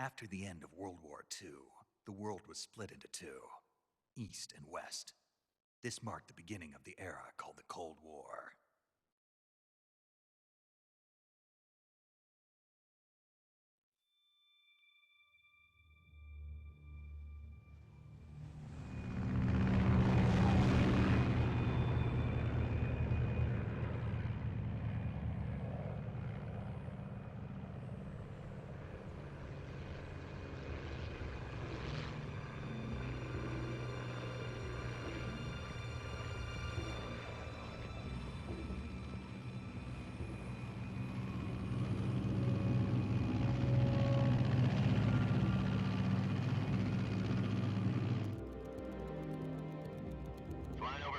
After the end of World War II, the world was split into two, East and West. This marked the beginning of the era called the Cold War.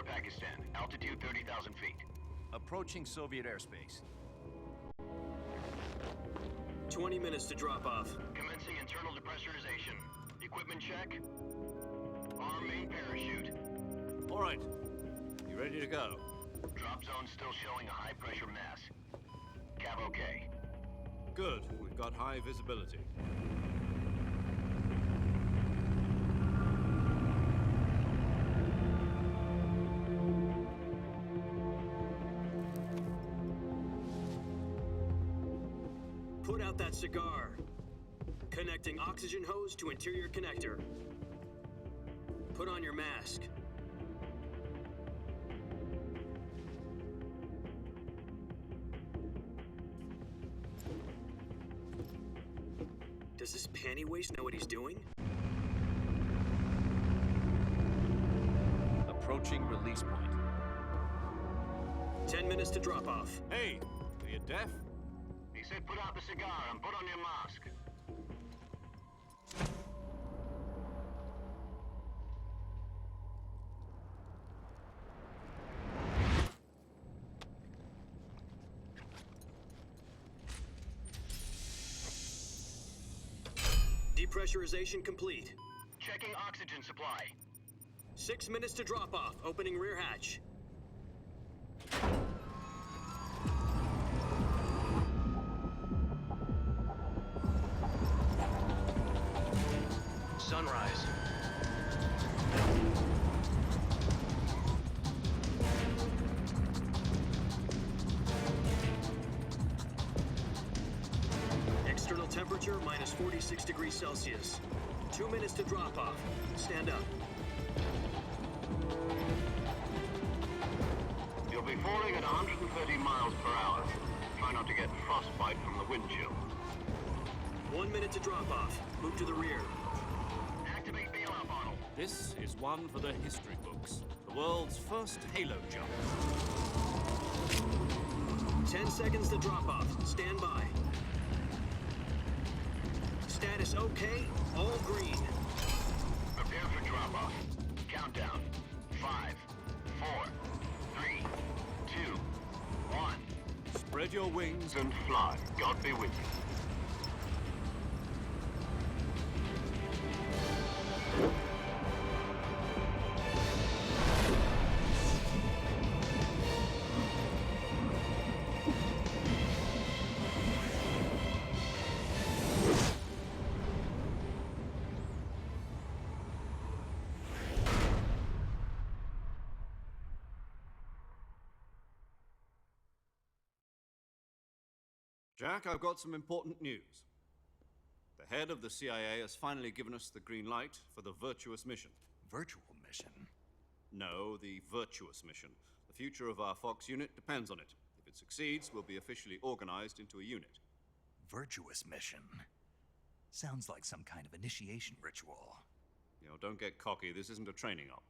Pakistan, altitude 30,000 feet. Approaching Soviet airspace. 20 minutes to drop off. Commencing internal depressurization. Equipment check. Arm main parachute. All right. You ready to go? Drop zone still showing a high pressure mass. Cav okay. Good. We've got high visibility. Put out that cigar. Connecting oxygen hose to interior connector. Put on your mask. Does this panty waste know what he's doing? Approaching release point. 10 minutes to drop off. Hey, are you deaf? He said put out the cigar and put on your mask. Depressurization complete. Checking oxygen supply. 6 minutes to drop off. Opening rear hatch. Sunrise. External temperature minus 46 degrees Celsius. 2 minutes to drop off. Stand up. You'll be falling at 130 miles per hour. Try not to get frostbite from the wind chill. 1 minute to drop off. Move to the rear. Activate bailout bottle. This is one for the history books. The world's first halo jump. 10 seconds to drop off. Stand by. Status okay. All green. Prepare for drop-off. Countdown. 5, 4, 3, 2, 1. Spread your wings And fly. God be with you. Jack, I've got some important news. The head of the CIA has finally given us the green light for the virtuous mission. Virtual mission? No, the virtuous mission. The future of our Fox unit depends on it. If it succeeds, we'll be officially organized into a unit. Virtuous mission? Sounds like some kind of initiation ritual. You know, don't get cocky. This isn't a training op.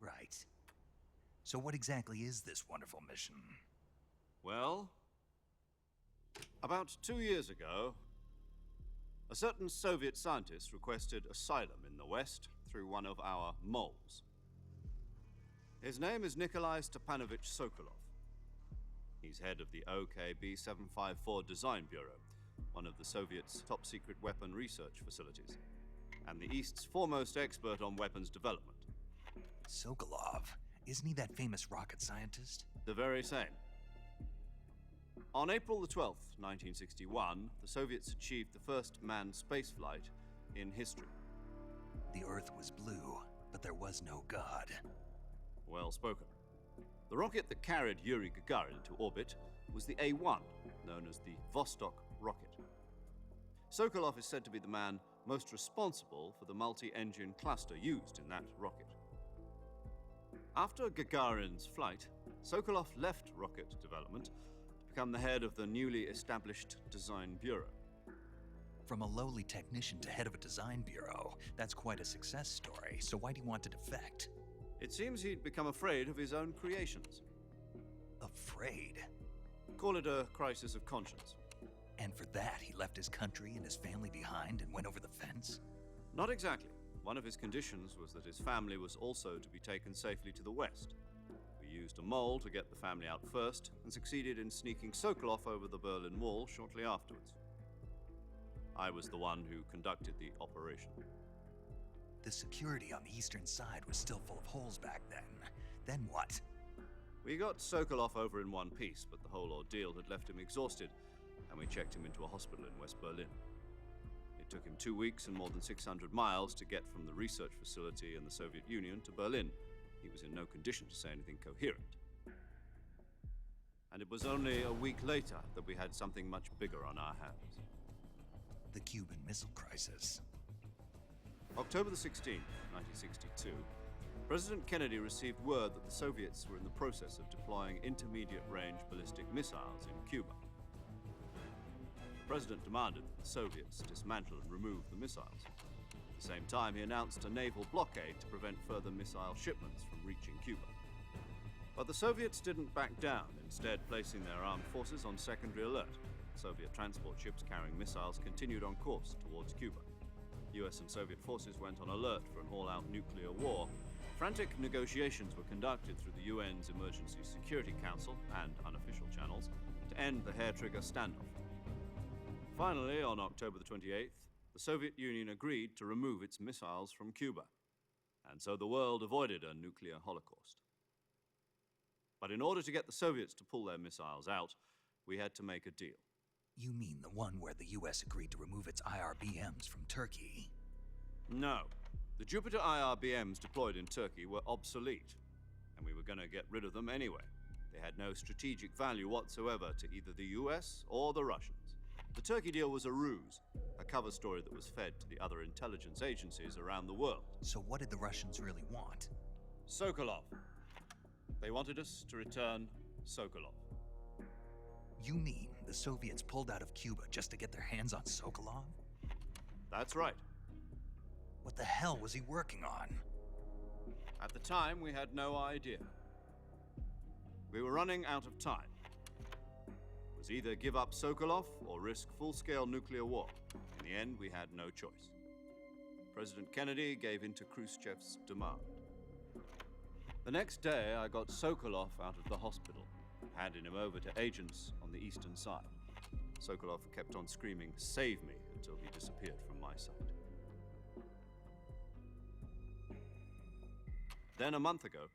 Right. So what exactly is this wonderful mission? Well, about 2 years ago, a certain Soviet scientist requested asylum in the West through one of our moles. His name is Nikolai Stepanovich Sokolov. He's head of the OKB 754 Design Bureau, one of the Soviets' top-secret weapon research facilities, and the East's foremost expert on weapons development. Sokolov? Isn't he that famous rocket scientist? The very same. On April the 12th, 1961, the Soviets achieved the first manned spaceflight in history. The Earth was blue, but there was no God. Well spoken. The rocket that carried Yuri Gagarin into orbit was the A-1, known as the Vostok rocket. Sokolov is said to be the man most responsible for the multi-engine cluster used in that rocket. After Gagarin's flight, Sokolov left rocket development to become the head of the newly established Design Bureau. From a lowly technician to head of a design bureau, that's quite a success story, so why do you want to defect? It seems he'd become afraid of his own creations. Afraid? Call it a crisis of conscience. And for that, he left his country and his family behind and went over the fence? Not exactly. One of his conditions was that his family was also to be taken safely to the west. We used a mole to get the family out first and succeeded in sneaking Sokolov over the Berlin Wall shortly afterwards. I was the one who conducted the operation. The security on the eastern side was still full of holes back then. Then what? We got Sokolov over in one piece, but the whole ordeal had left him exhausted, and we checked him into a hospital in West Berlin. It took him 2 weeks and more than 600 miles to get from the research facility in the Soviet Union to Berlin. He was in no condition to say anything coherent. And it was only a week later that we had something much bigger on our hands. The Cuban Missile Crisis. October the 16th, 1962, President Kennedy received word that the Soviets were in the process of deploying intermediate-range ballistic missiles in Cuba. The President demanded that the Soviets dismantle and remove the missiles. At the same time, he announced a naval blockade to prevent further missile shipments from reaching Cuba. But the Soviets didn't back down, instead placing their armed forces on secondary alert. Soviet transport ships carrying missiles continued on course towards Cuba. US and Soviet forces went on alert for an all-out nuclear war. Frantic negotiations were conducted through the UN's Emergency Security Council and unofficial channels to end the hair-trigger standoff. Finally, on October the 28th, the Soviet Union agreed to remove its missiles from Cuba, and so the world avoided a nuclear holocaust. But in order to get the Soviets to pull their missiles out, we had to make a deal. You mean the one where the US agreed to remove its IRBMs from Turkey? No. The Jupiter IRBMs deployed in Turkey were obsolete, and we were going to get rid of them anyway. They had no strategic value whatsoever to either the US or the Russians. The Turkey deal was a ruse, a cover story that was fed to the other intelligence agencies around the world. So what did the Russians really want? Sokolov. They wanted us to return Sokolov. You mean the Soviets pulled out of Cuba just to get their hands on Sokolov? That's right. What the hell was he working on? At the time, we had no idea. We were running out of time. It was either give up Sokolov or risk full-scale nuclear war. In the end, we had no choice. President Kennedy gave in to Khrushchev's demand. The next day, I got Sokolov out of the hospital, handing him over to agents on the eastern side. Sokolov kept on screaming, "Save me," until he disappeared from my sight. Then, a month ago,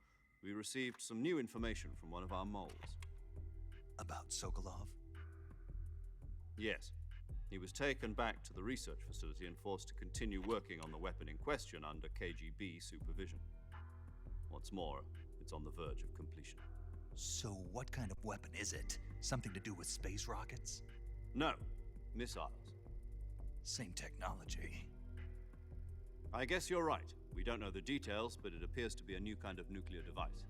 we received some new information from one of our moles. About Sokolov? Yes. He was taken back to the research facility and forced to continue working on the weapon in question under KGB supervision. What's more, it's on the verge of completion. So what kind of weapon is it? Something to do with space rockets? No, missiles. Same technology. I guess you're right. We don't know the details, but it appears to be a new kind of nuclear device.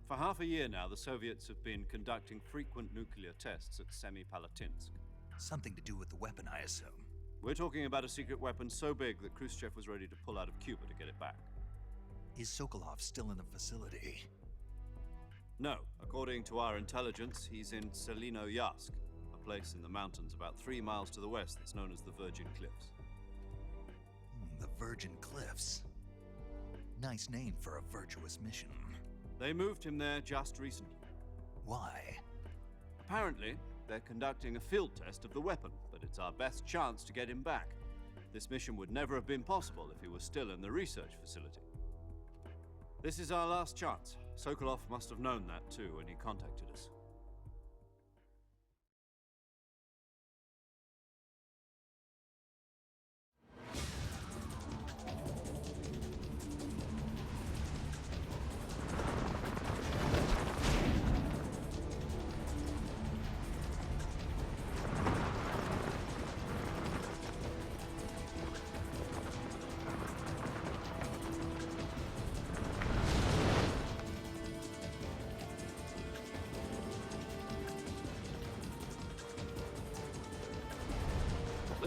For half a year now, the Soviets have been conducting frequent nuclear tests at Semipalatinsk. Something to do with the weapon, I assume. We're talking about a secret weapon so big that Khrushchev was ready to pull out of Cuba to get it back. Is Sokolov still in the facility? No. According to our intelligence, he's in Selinoyarsk, a place in the mountains about 3 miles to the west that's known as the Virgin Cliffs. The Virgin Cliffs. Nice name for a virtuous mission. They moved him there just recently. Why? Apparently, they're conducting a field test of the weapon, but it's our best chance to get him back. This mission would never have been possible if he was still in the research facility. This is our last chance. Sokolov must have known that too when he contacted us.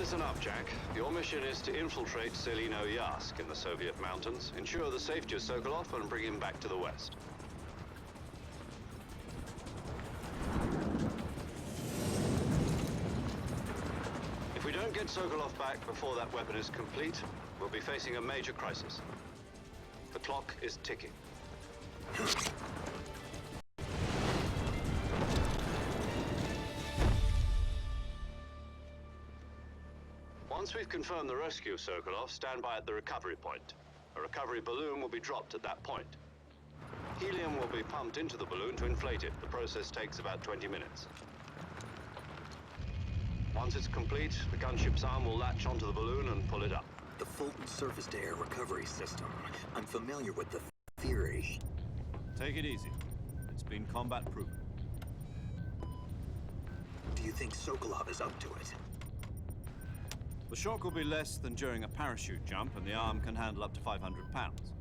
Listen up, Jack. Your mission is to infiltrate Selino Yask in the Soviet mountains, ensure the safety of Sokolov, and bring him back to the West. If we don't get Sokolov back before that weapon is complete, we'll be facing a major crisis. The clock is ticking. Once we've confirmed the rescue of Sokolov, stand by at the recovery point. A recovery balloon will be dropped at that point. Helium will be pumped into the balloon to inflate it. The process takes about 20 minutes. Once it's complete, the gunship's arm will latch onto the balloon and pull it up. The Fulton surface-to-air recovery system. I'm familiar with the theory. Take it easy. It's been combat-proven. Do you think Sokolov is up to it? The shock will be less than during a parachute jump, and the arm can handle up to 500 pounds.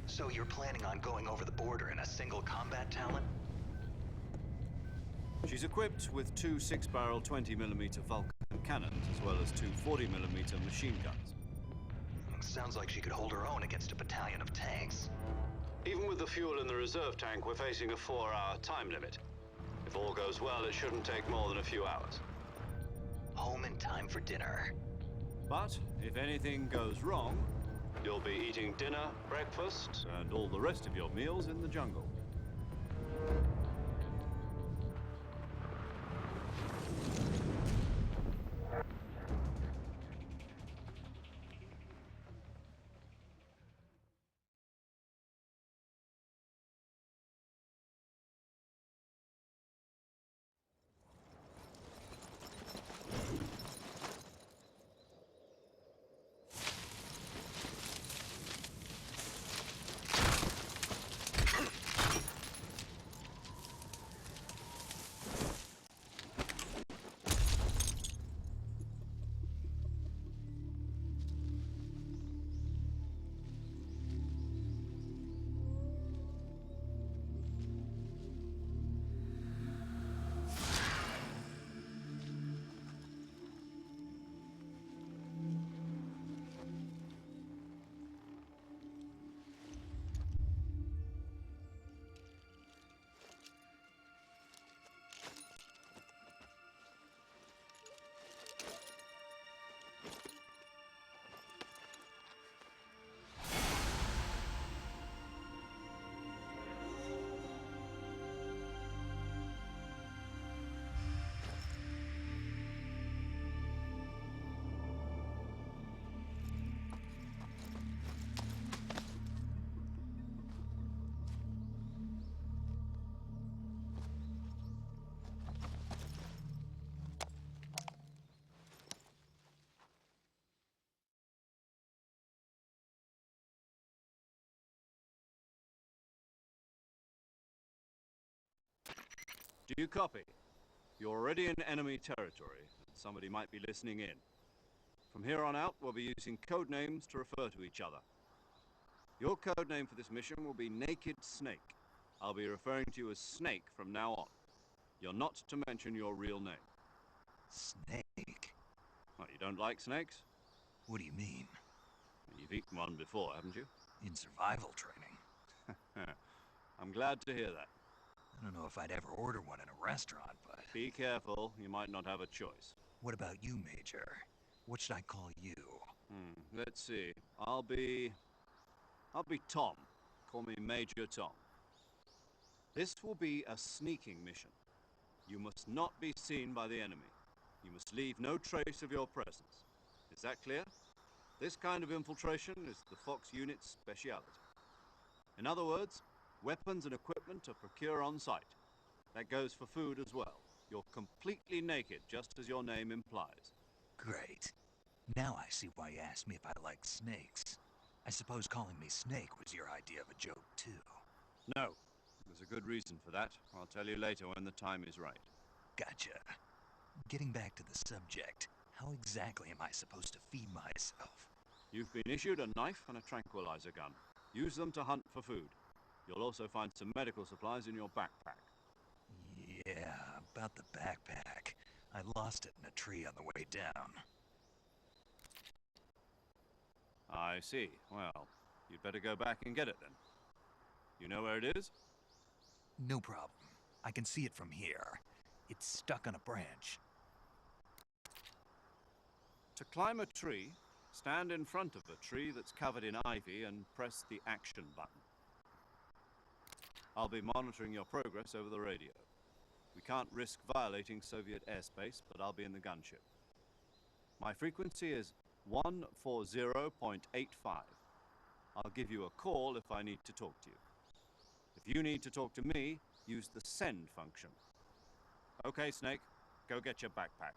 So you're planning on going over the border in a single combat talent? She's equipped with two 6-barrel 20mm Vulcan cannons, as well as two 40mm machine guns. Sounds like she could hold her own against a battalion of tanks. Even with the fuel in the reserve tank, we're facing a 4-hour time limit. If all goes well, it shouldn't take more than a few hours. Home in time for dinner. But if anything goes wrong, You'll be eating dinner, breakfast, and all the rest of your meals in the jungle. Do you copy? You're already in enemy territory, and somebody might be listening in. From here on out, we'll be using code names to refer to each other. Your code name for this mission will be Naked Snake. I'll be referring to you as Snake from now on. You're not to mention your real name. Snake? Well, you don't like snakes? What do you mean? You've eaten one before, haven't you? In survival training. I'm glad to hear that. I don't know if I'd ever order one in a restaurant, but... Be careful, you might not have a choice. What about you, Major? What should I call you? Let's see. I'll be Tom. Call me Major Tom. This will be a sneaking mission. You must not be seen by the enemy. You must leave no trace of your presence. Is that clear? This kind of infiltration is the Fox unit's speciality. In other words, weapons and equipment are procured on site. That goes for food as well. You're completely naked, just as your name implies. Great. Now I see why you asked me if I like snakes. I suppose calling me Snake was your idea of a joke, too. No. There's a good reason for that. I'll tell you later when the time is right. Gotcha. Getting back to the subject, how exactly am I supposed to feed myself? You've been issued a knife and a tranquilizer gun. Use them to hunt for food. You'll also find some medical supplies in your backpack. Yeah, about the backpack. I lost it in a tree on the way down. I see. Well, you'd better go back and get it then. You know where it is? No problem. I can see it from here. It's stuck on a branch. To climb a tree, stand in front of a tree that's covered in ivy and press the action button. I'll be monitoring your progress over the radio. We can't risk violating Soviet airspace, but I'll be in the gunship. My frequency is 140.85. I'll give you a call if I need to talk to you. If you need to talk to me, use the send function. Okay, Snake, go get your backpack.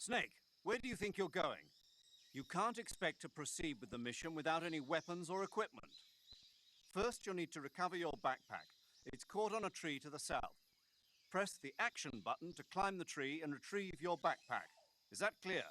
Snake, where do you think you're going? You can't expect to proceed with the mission without any weapons or equipment. First, you'll need to recover your backpack. It's caught on a tree to the south. Press the action button to climb the tree and retrieve your backpack. Is that clear?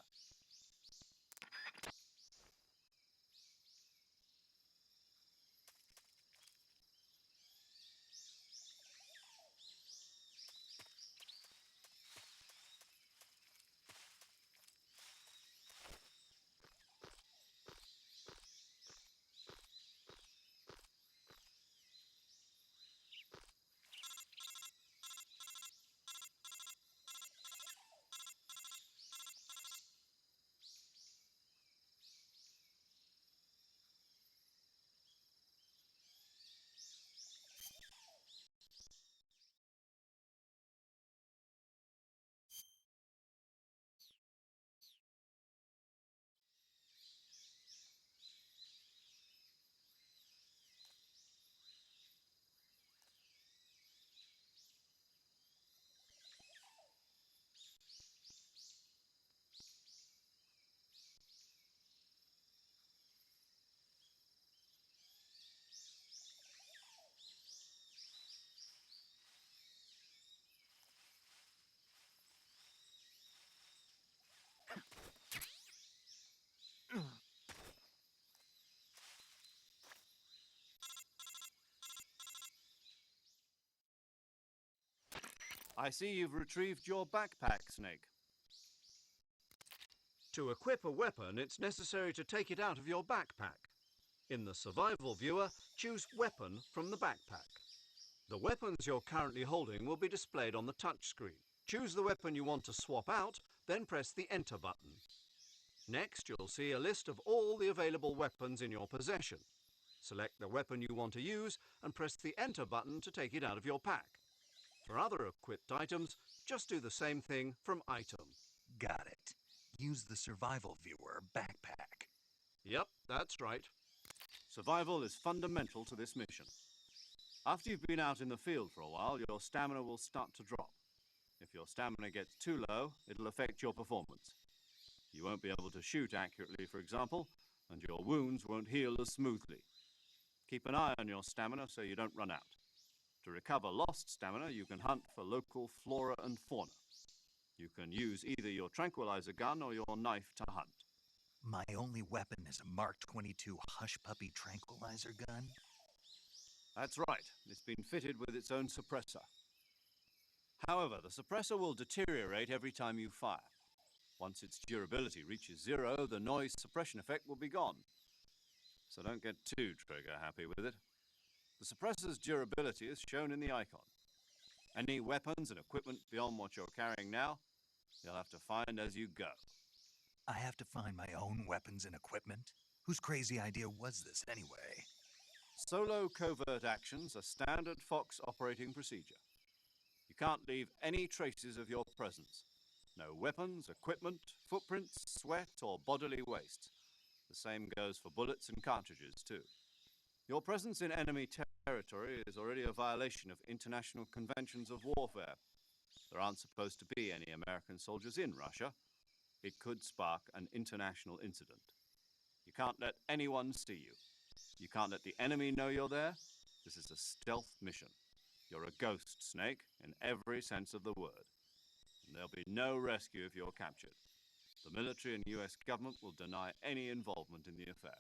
I see you've retrieved your backpack, Snake. To equip a weapon, it's necessary to take it out of your backpack. In the survival viewer, choose Weapon from the backpack. The weapons you're currently holding will be displayed on the touchscreen. Choose the weapon you want to swap out, then press the Enter button. Next, you'll see a list of all the available weapons in your possession. Select the weapon you want to use and press the Enter button to take it out of your pack. For other equipped items, just do the same thing from Item. Got it. Use the survival viewer backpack. Yep, that's right. Survival is fundamental to this mission. After you've been out in the field for a while, your stamina will start to drop. If your stamina gets too low, it'll affect your performance. You won't be able to shoot accurately, for example, and your wounds won't heal as smoothly. Keep an eye on your stamina so you don't run out. To recover lost stamina, you can hunt for local flora and fauna. You can use either your tranquilizer gun or your knife to hunt. My only weapon is a Mark 22 Hush Puppy tranquilizer gun? That's right. It's been fitted with its own suppressor. However, the suppressor will deteriorate every time you fire. Once its durability reaches 0, the noise suppression effect will be gone. So don't get too trigger happy with it. The suppressor's durability is shown in the icon. Any weapons and equipment beyond what you're carrying now, you'll have to find as you go. I have to find my own weapons and equipment? Whose crazy idea was this anyway? Solo covert actions are standard Fox operating procedure. You can't leave any traces of your presence. No weapons, equipment, footprints, sweat, or bodily waste. The same goes for bullets and cartridges, too. Your presence in enemy territory is already a violation of international conventions of warfare. There aren't supposed to be any American soldiers in Russia. It could spark an international incident. You can't let anyone see you. You can't let the enemy know you're there. This is a stealth mission. You're a ghost, Snake, in every sense of the word. And there'll be no rescue if you're captured. The military and US government will deny any involvement in the affair.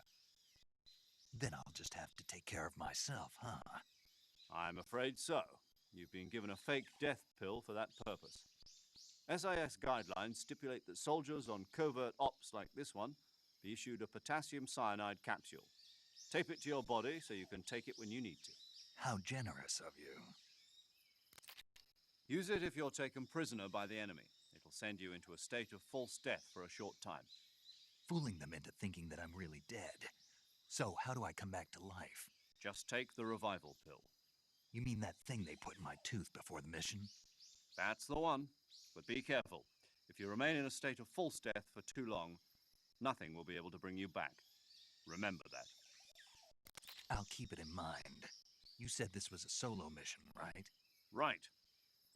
Then I'll just have to take care of myself, huh? I'm afraid so. You've been given a fake death pill for that purpose. SIS guidelines stipulate that soldiers on covert ops like this one be issued a potassium cyanide capsule. Tape it to your body so you can take it when you need to. How generous of you. Use it if you're taken prisoner by the enemy. It'll send you into a state of false death for a short time. Fooling them into thinking that I'm really dead. So how do I come back to life? Just take the revival pill. You mean that thing they put in my tooth before the mission? That's the one. But be careful. If you remain in a state of false death for too long, nothing will be able to bring you back. Remember that. I'll keep it in mind. You said this was a solo mission, right? Right.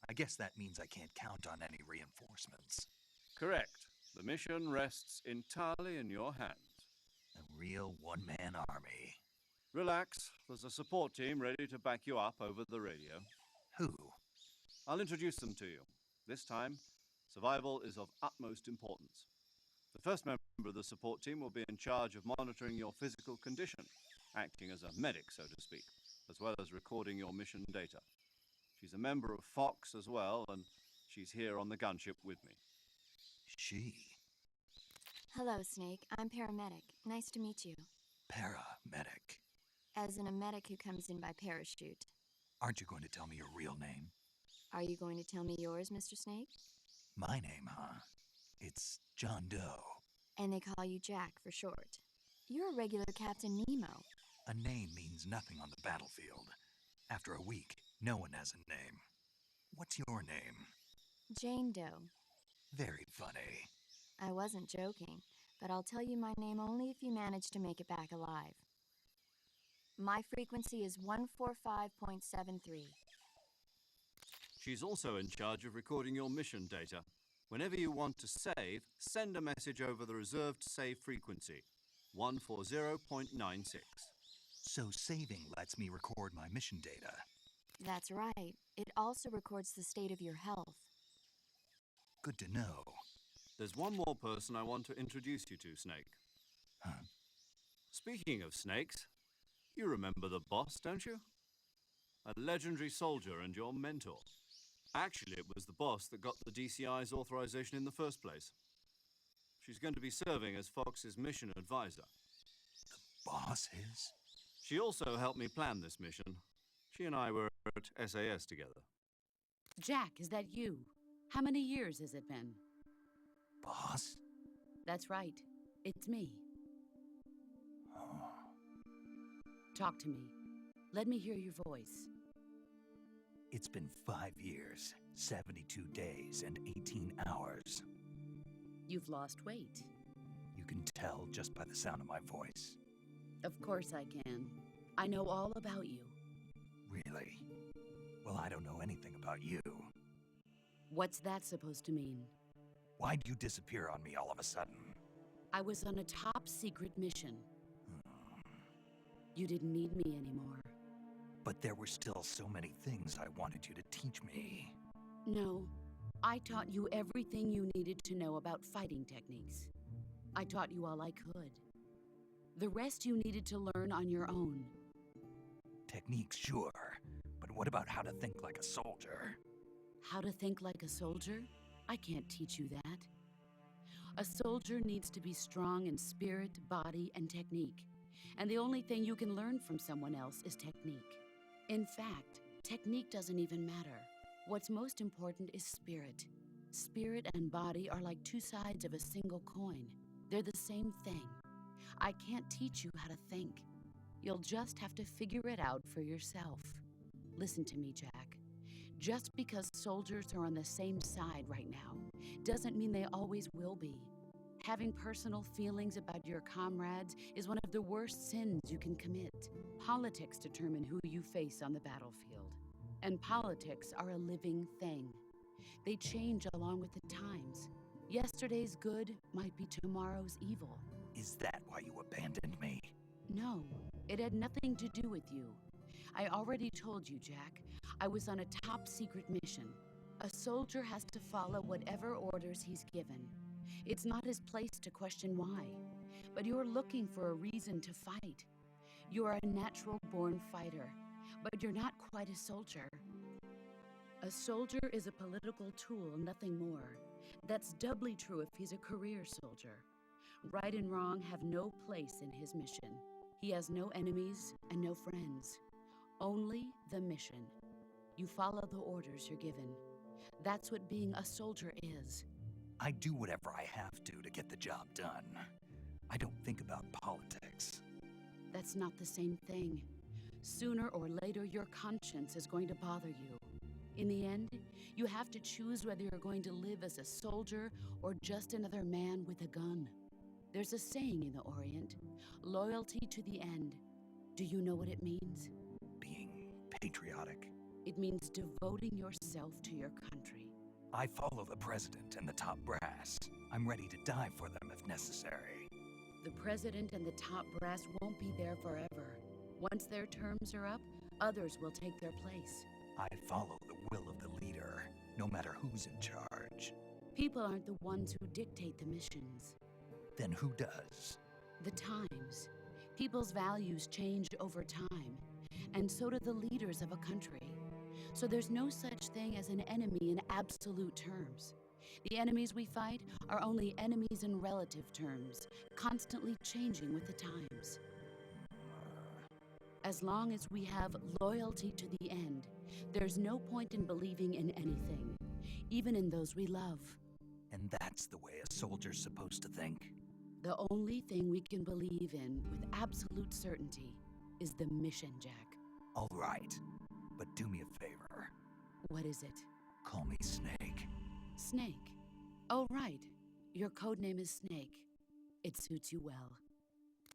I guess that means I can't count on any reinforcements. Correct. The mission rests entirely in your hands. A real one-man army. Relax. There's a support team ready to back you up over the radio. Who? I'll introduce them to you. This time, survival is of utmost importance. The first member of the support team will be in charge of monitoring your physical condition, acting as a medic, so to speak, as well as recording your mission data. She's a member of Fox as well, and she's here on the gunship with me. She? Hello, Snake. I'm paramedic. Nice to meet you. Paramedic. As in a medic who comes in by parachute. Aren't you going to tell me your real name? Are you going to tell me yours, Mr. Snake? My name, huh? It's John Doe. And they call you Jack for short. You're a regular Captain Nemo. A name means nothing on the battlefield. After a week, no one has a name. What's your name? Jane Doe. Very funny. I wasn't joking, but I'll tell you my name only if you manage to make it back alive. My frequency is 145.73. She's also in charge of recording your mission data. Whenever you want to save, send a message over the reserved save frequency, 140.96. So saving lets me record my mission data. That's right. It also records the state of your health. Good to know. There's one more person I want to introduce you to, Snake. Huh? Speaking of snakes, you remember the boss, don't you? A legendary soldier and your mentor. Actually, it was the boss that got the DCI's authorization in the first place. She's going to be serving as Fox's mission advisor. Boss is? She also helped me plan this mission. She and I were at SAS together. Jack, is that you? How many years has it been? Boss? That's right. It's me. Oh. Talk to me. Let me hear your voice. It's been 5 years, 72 days, and 18 hours. You've lost weight. You can tell just by the sound of my voice. Of course I can. I know all about you. Really? Well, I don't know anything about you. What's that supposed to mean? Why'd you disappear on me all of a sudden? I was on a top-secret mission. You didn't need me anymore. But there were still so many things I wanted you to teach me. No, I taught you everything you needed to know about fighting techniques. I taught you all I could. The rest you needed to learn on your own. Techniques, sure. But what about how to think like a soldier? How to think like a soldier? I can't teach you that. A soldier needs to be strong in spirit, body, and technique. And the only thing you can learn from someone else is technique. In fact, technique doesn't even matter. What's most important is spirit. Spirit and body are like two sides of a single coin. They're the same thing. I can't teach you how to think. You'll just have to figure it out for yourself. Listen to me, Jack. Just because soldiers are on the same side right now doesn't mean they always will be. Having personal feelings about your comrades is one of the worst sins you can commit. Politics determine who you face on the battlefield. And politics are a living thing. They change along with the times. Yesterday's good might be tomorrow's evil. Is that why you abandoned me? No, it had nothing to do with you. I already told you, Jack. I was on a top-secret mission. A soldier has to follow whatever orders he's given. It's not his place to question why. But you're looking for a reason to fight. You are a natural-born fighter, but you're not quite a soldier. A soldier is a political tool, nothing more. That's doubly true if he's a career soldier. Right and wrong have no place in his mission. He has no enemies and no friends. Only the mission. You follow the orders you're given. That's what being a soldier is. I do whatever I have to get the job done. I don't think about politics. That's not the same thing. Sooner or later, your conscience is going to bother you. In the end, you have to choose whether you're going to live as a soldier or just another man with a gun. There's a saying in the Orient, loyalty to the end. Do you know what it means? Being patriotic. It means devoting yourself to your country. I follow the president and the top brass. I'm ready to die for them if necessary. The president and the top brass won't be there forever. Once their terms are up, others will take their place. I follow the will of the leader, no matter who's in charge. People aren't the ones who dictate the missions. Then who does? The times. People's values change over time, and so do the leaders of a country. So there's no such thing as an enemy in absolute terms. The enemies we fight are only enemies in relative terms, constantly changing with the times. As long as we have loyalty to the end, there's no point in believing in anything, even in those we love. And that's the way a soldier's supposed to think? The only thing we can believe in with absolute certainty is the mission, Jack. All right, but do me a favor. What is it? Call me Snake. Snake. Oh, right. Your codename is Snake. It suits you well.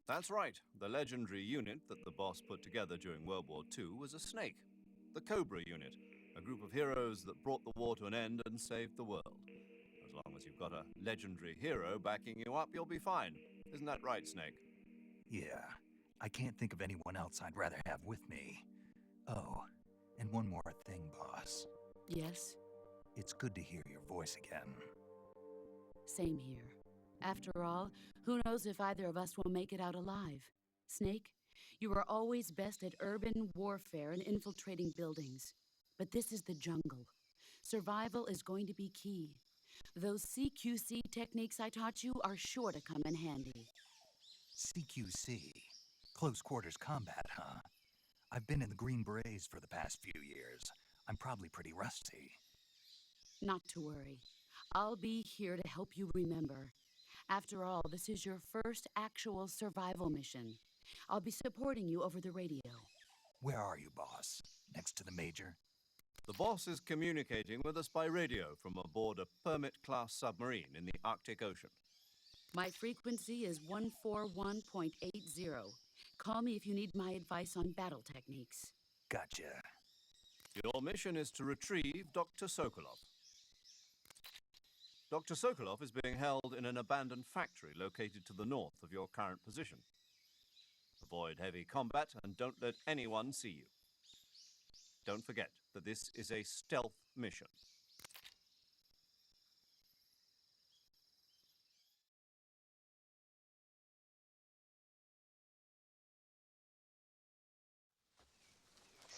That's right. The legendary unit that the boss put together during World War II was a snake. The Cobra unit, a group of heroes that brought the war to an end and saved the world. As long as you've got a legendary hero backing you up, you'll be fine. Isn't that right, Snake? Yeah, I can't think of anyone else I'd rather have with me. Oh, and one more thing, boss. Yes? It's good to hear your voice again. Same here. After all, who knows if either of us will make it out alive? Snake, you are always best at urban warfare and infiltrating buildings. But this is the jungle. Survival is going to be key. Those CQC techniques I taught you are sure to come in handy. CQC. Close quarters combat, huh? I've been in the Green Berets for the past few years. I'm probably pretty rusty. Not to worry. I'll be here to help you remember. After all, this is your first actual survival mission. I'll be supporting you over the radio. Where are you, boss? Next to the Major? The boss is communicating with us by radio from aboard a Permit-class submarine in the Arctic Ocean. My frequency is 141.80. Call me if you need my advice on battle techniques. Gotcha. Your mission is to retrieve Dr. Sokolov. Dr. Sokolov is being held in an abandoned factory located to the north of your current position. Avoid heavy combat and don't let anyone see you. Don't forget that this is a stealth mission.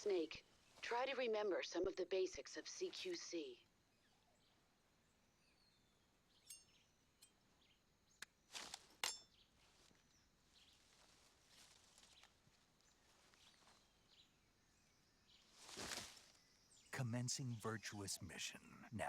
Snake, try to remember some of the basics of CQC. Commencing virtuous mission now.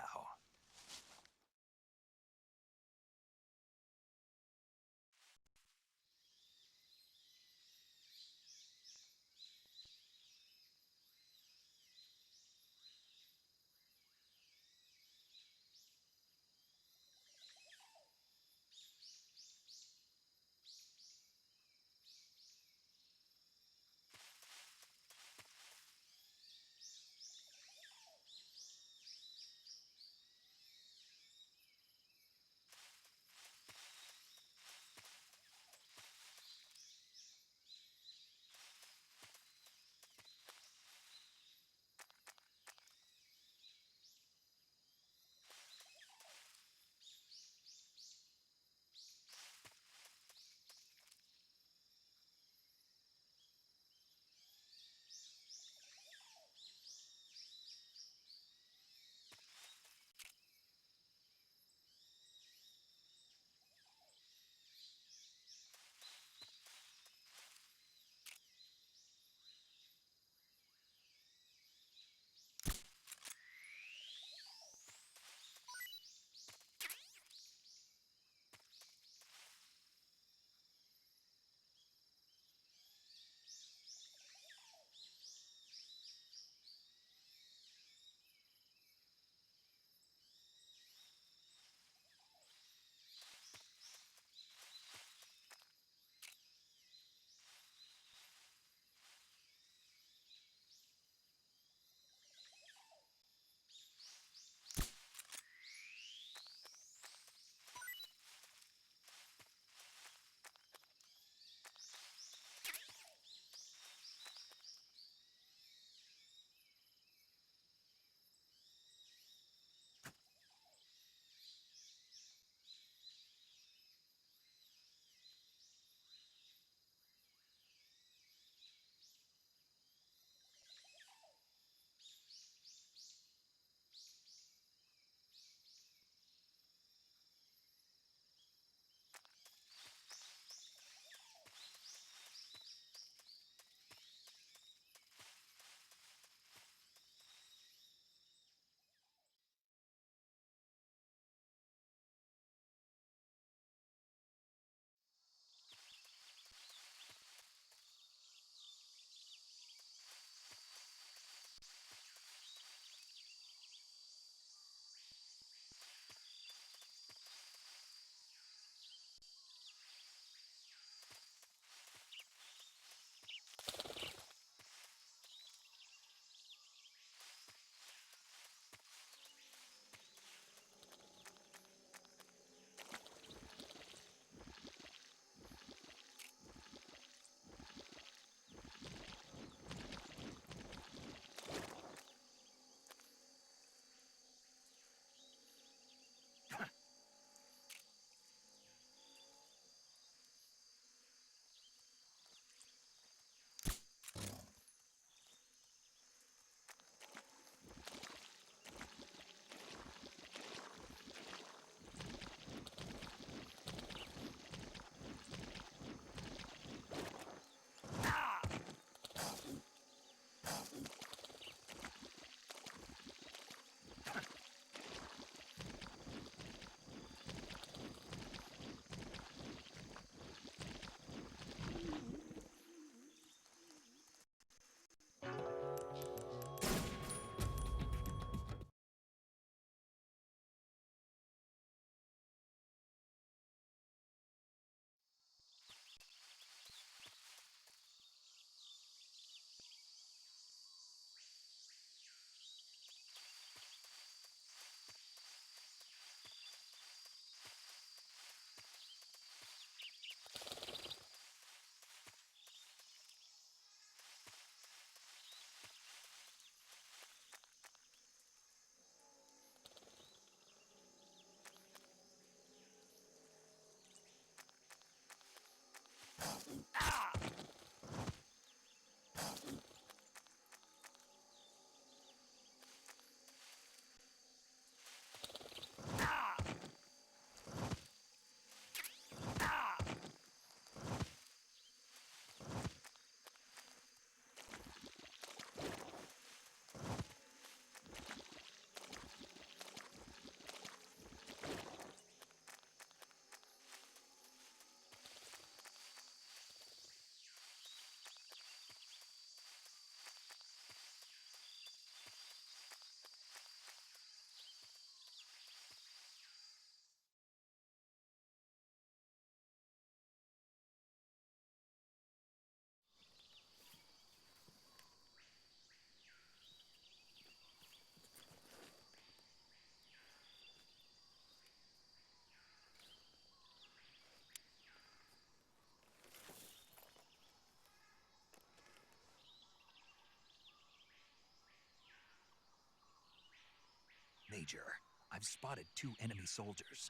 Major. I've spotted 2 enemy soldiers.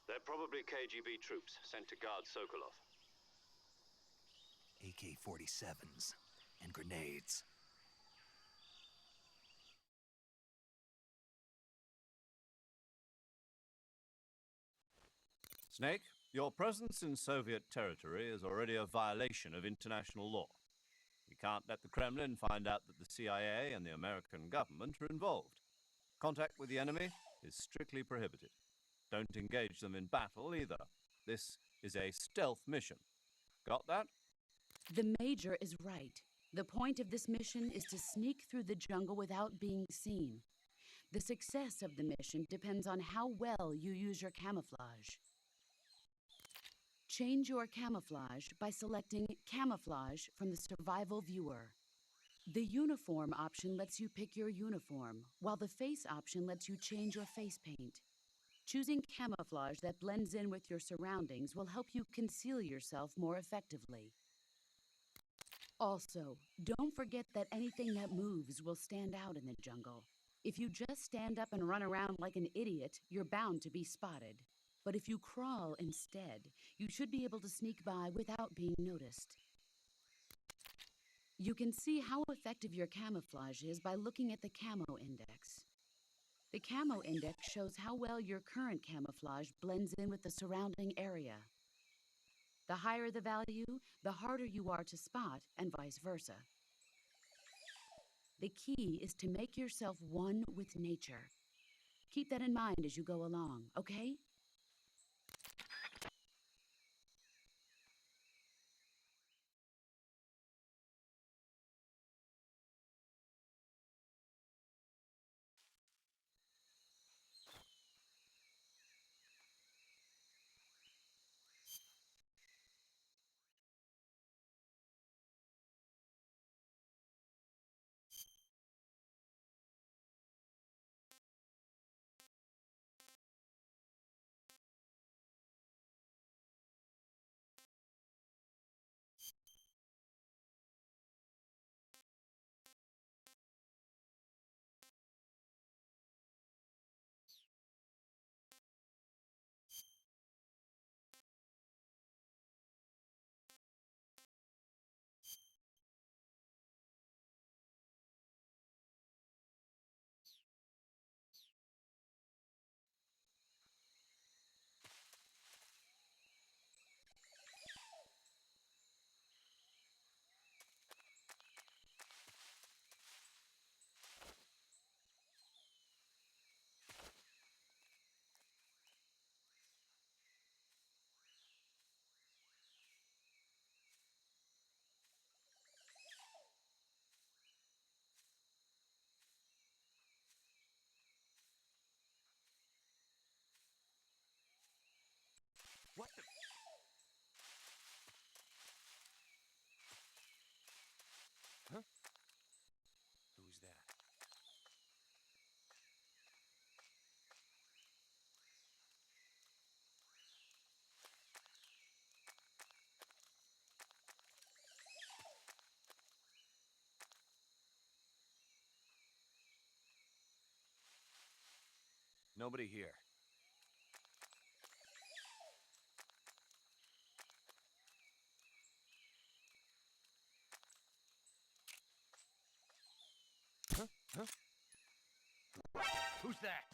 They're probably KGB troops sent to guard Sokolov. AK-47s and grenades. Snake, your presence in Soviet territory is already a violation of international law. You can't let the Kremlin find out that the CIA and the American government are involved. Contact with the enemy is strictly prohibited. Don't engage them in battle either. This is a stealth mission. Got that? The Major is right. The point of this mission is to sneak through the jungle without being seen. The success of the mission depends on how well you use your camouflage. Change your camouflage by selecting Camouflage from the Survival Viewer. The Uniform option lets you pick your uniform, while the Face option lets you change your face paint. Choosing camouflage that blends in with your surroundings will help you conceal yourself more effectively. Also, don't forget that anything that moves will stand out in the jungle. If you just stand up and run around like an idiot, you're bound to be spotted. But if you crawl instead, you should be able to sneak by without being noticed. You can see how effective your camouflage is by looking at the Camo Index. The Camo Index shows how well your current camouflage blends in with the surrounding area. The higher the value, the harder you are to spot, and vice versa. The key is to make yourself one with nature. Keep that in mind as you go along, okay? What the? Huh? Who's that? Nobody here. Huh? Huh? Who's that?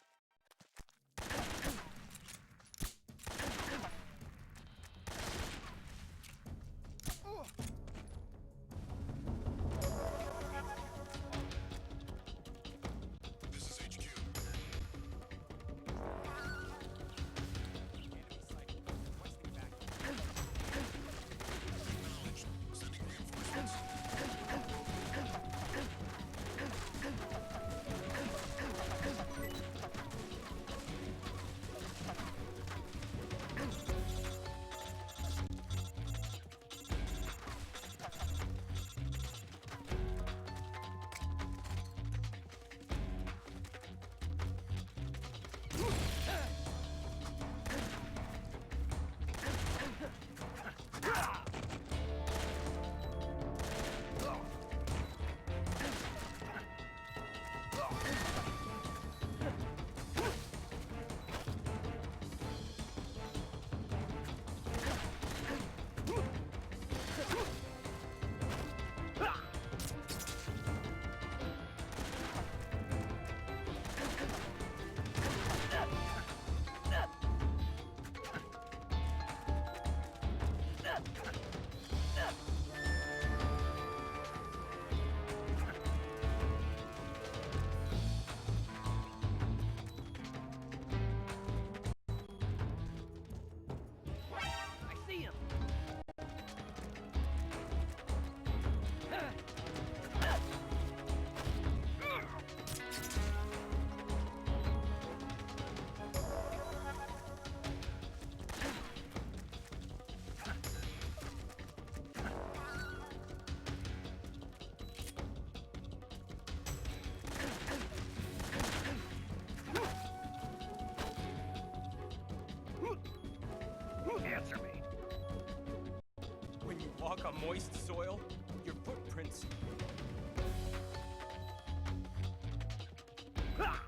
Answer me. When you walk on moist soil, your footprints... Ah!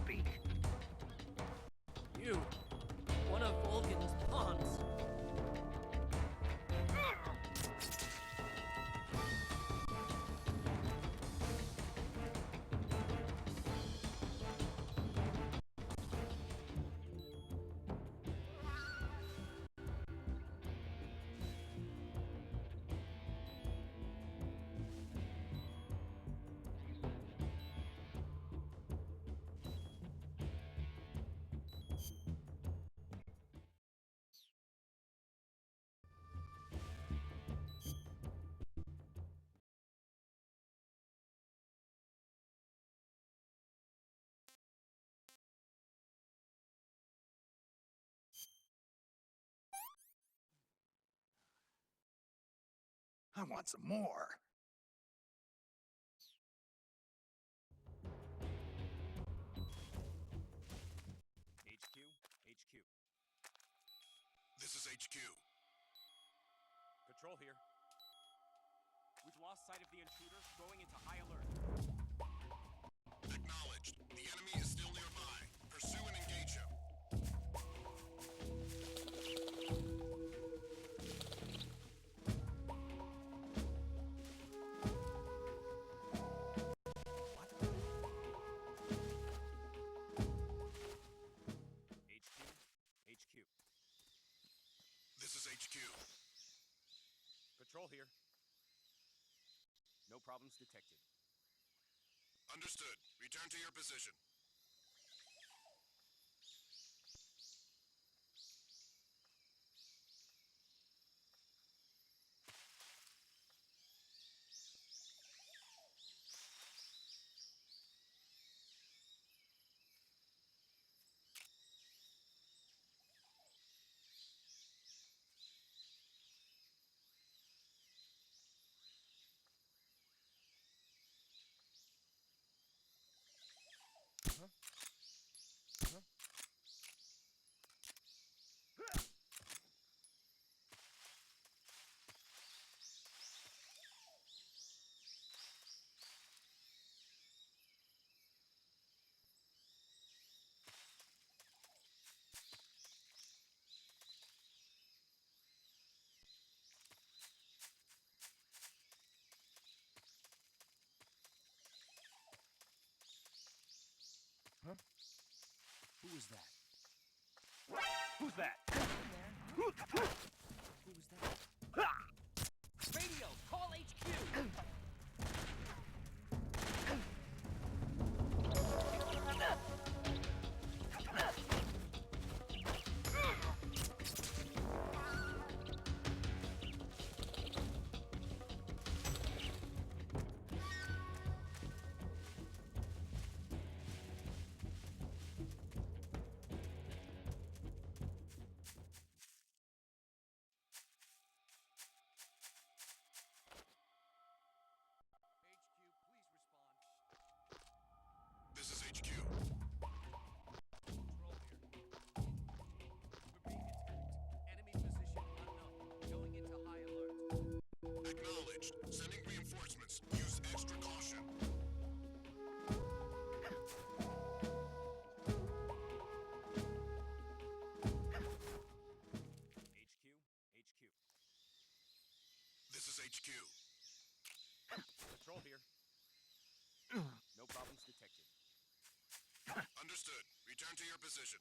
Speak. You, one of Volgan's pawns. I want some more. HQ, HQ. This is HQ. Patrol here. We've lost sight of the intruder, going into high alert. Acknowledged. The enemy is still nearby. Pursue and engage him. HQ. This is HQ. Patrol here. No problems detected. Understood. Return to your position. Who was that? Who's that? Who was that? Radio, call HQ! This is HQ. Control here. We're being attacked. Enemy position unknown. Going into high alert. Acknowledged. Sending reinforcements. Use extra caution. HQ. This is HQ. Patrol here. No problems detected. Understood. Return to your position.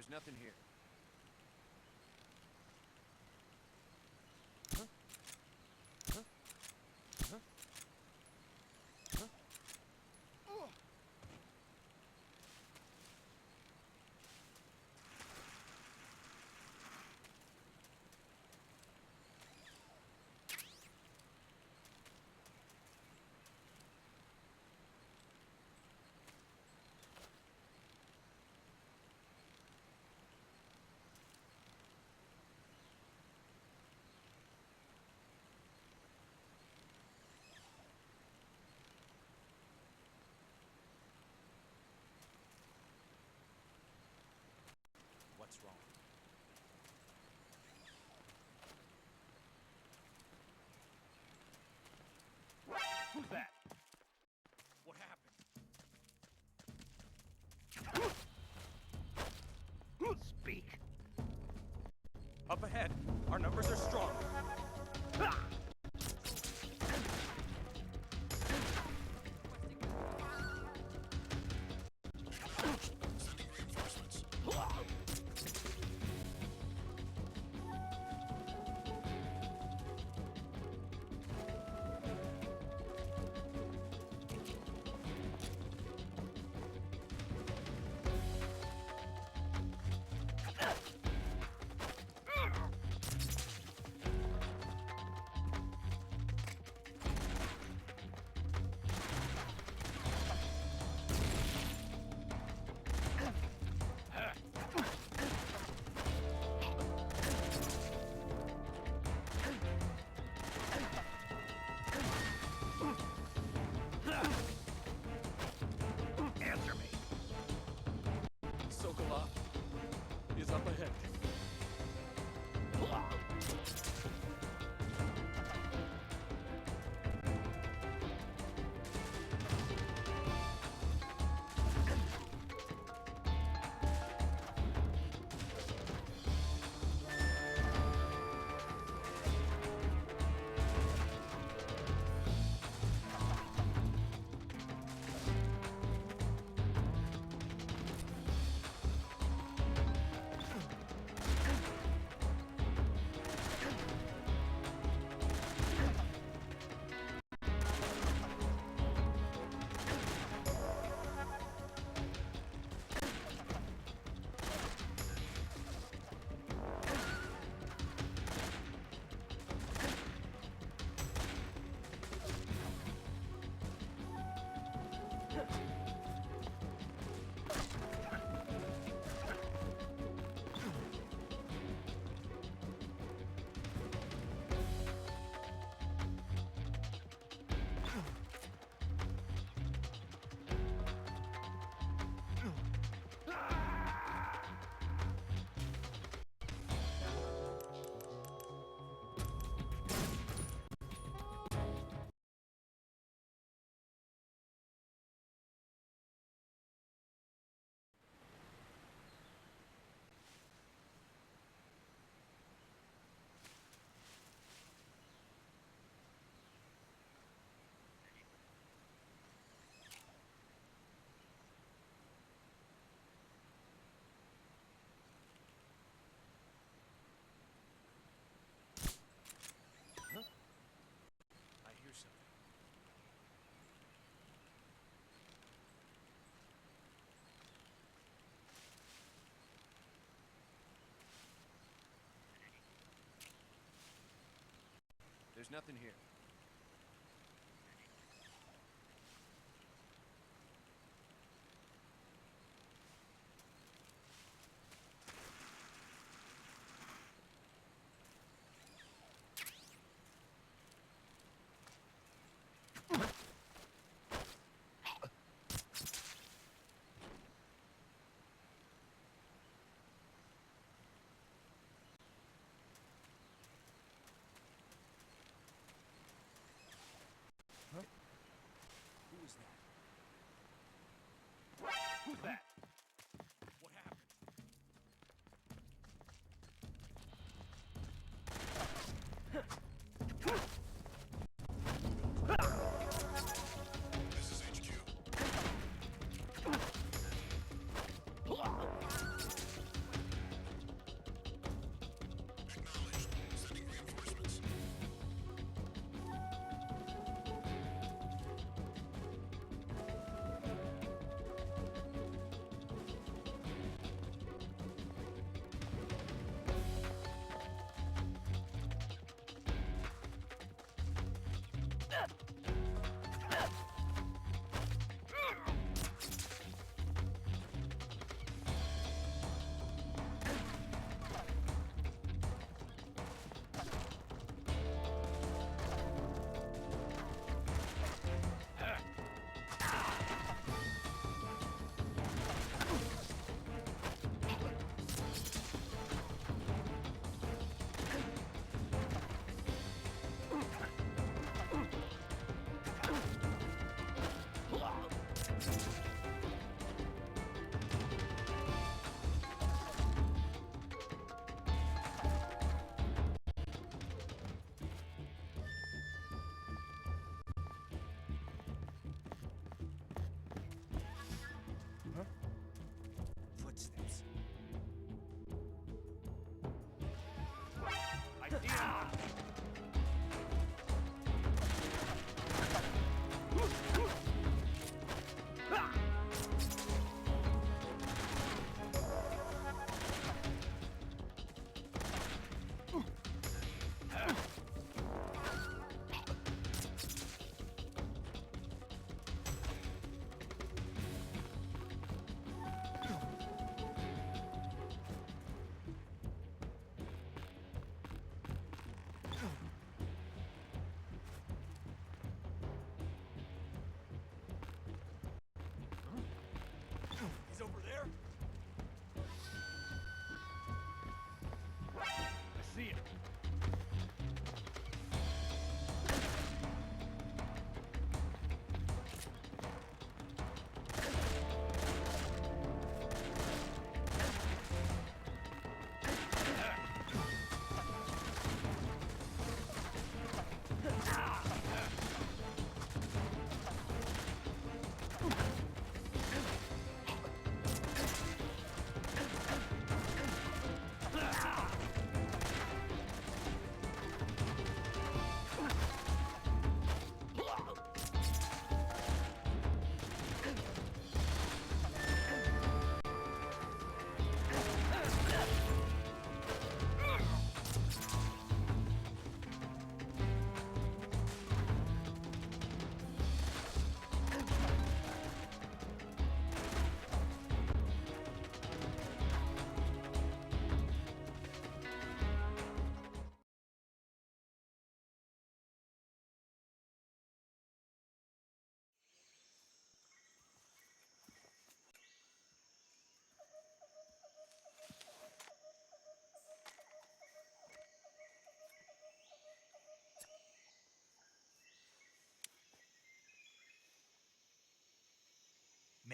There's nothing here. What's wrong? Who's that? What happened? Speak. Up ahead, our numbers are strong. Sending reinforcements. Answer me. Sokolov is up ahead. I hear something. There's nothing here.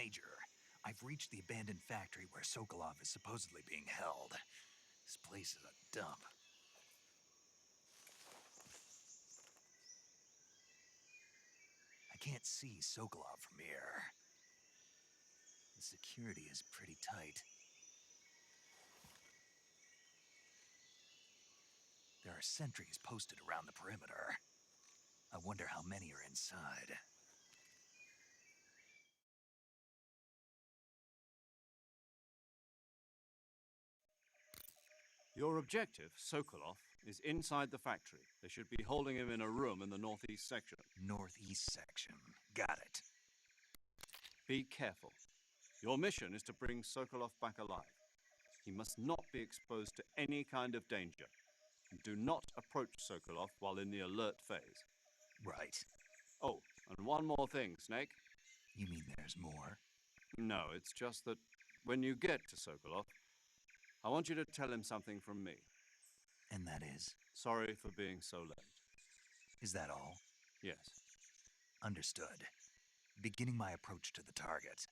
Major, I've reached the abandoned factory where Sokolov is supposedly being held. This place is a dump. I can't see Sokolov from here. The security is pretty tight. There are sentries posted around the perimeter. I wonder how many are inside. Your objective, Sokolov, is inside the factory. They should be holding him in a room in the northeast section. Northeast section. Got it. Be careful. Your mission is to bring Sokolov back alive. He must not be exposed to any kind of danger. Do not approach Sokolov while in the alert phase. Right. Oh, and one more thing, Snake. You mean there's more? No, it's just that when you get to Sokolov, I want you to tell him something from me. And that is? Sorry for being so late. Is that all? Yes. Understood. Beginning my approach to the target.